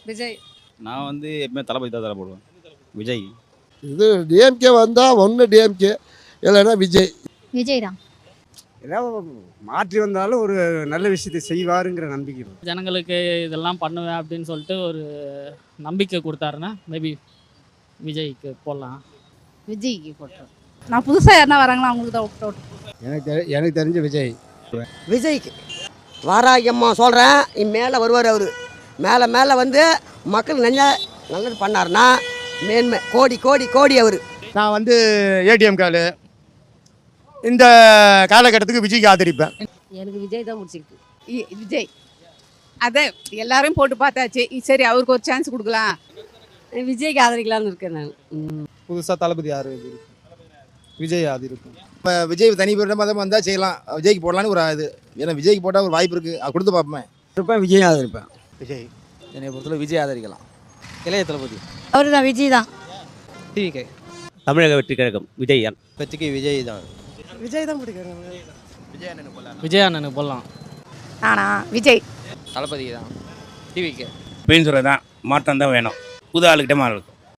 விஜய். நான் வந்து எப்பவுமே தளபதி தான் தலை போடுவேன். விஜய். இது டிஎம்கே வந்தால் ஒன்று டிஎம்கே, இல்லைன்னா விஜய். விஜய் தான். ஏதாவது மாற்றி வந்தாலும் ஒரு நல்ல விஷயத்தை செய்வாருங்கிற நம்பிக்கை. ஜனங்களுக்கு இதெல்லாம் பண்ணுவேன் அப்படின்னு சொல்லிட்டு ஒரு நம்பிக்கை கொடுத்தாருன்னா மேபி விஜய்க்கு போடலாம். விஜய்க்கு போட்டுரும். நான் புதுசாக யாருன்னா வராங்களா அவங்களுக்கு தான் ஓட்டு. எனக்கு தெரிஞ்ச விஜய். விஜய்க்கு வாராயம்மா சொல்கிறேன், மேலே வருவார் அவர். மேலே வந்து மக்கள் நல்லது பண்ணார்னா மேன்மை கோடி கோடி கோடி அவர். நான் வந்து ஏடிஎம் கார்டு இந்த காலகட்டத்துக்கு விஜய்க்கு ஆதரிப்பேன். எனக்கு விஜய் தான் பிடிச்சிருக்கு. விஜய் அதே எல்லாரையும் போட்டு பார்த்தாச்சு, சரி அவருக்கு ஒரு சான்ஸ் கொடுக்கலாம். விஜய்க்கு ஆதரிக்கலாம்னு இருக்கேன் நான். புதுசாக தளபதி யார் விஜய் ஆதரிக்கும். இப்போ விஜய் தனி மதம் வந்தால் செய்யலாம், விஜய்க்கு போடலான்னு ஒரு இது. ஏன்னா விஜய்க்கு போட்டால் ஒரு வாய்ப்பு இருக்குது, அது கொடுத்து பார்ப்பேன். இருப்பேன் விஜய் ஆதரிப்பேன். விஜய் என்னை பொறுத்தவரை விஜய் ஆதரிக்கலாம். இளைய தளபதி அவர் தான், விஜய் தான். டிவிகே தமிழக வெற்றி கழகம் விஜய். இப்போதைக்கு விஜய் தான். விஜய் தான் பிடிக்கும். விஜய் அண்ணனுக்கு போடலாம். ஆனா விஜய் தளபதி தான். டிவிகே பெயின் சொல்கிறது தான் மாற்றம் தான் வேணும். புது ஆளுக்கிட்ட மாறும்.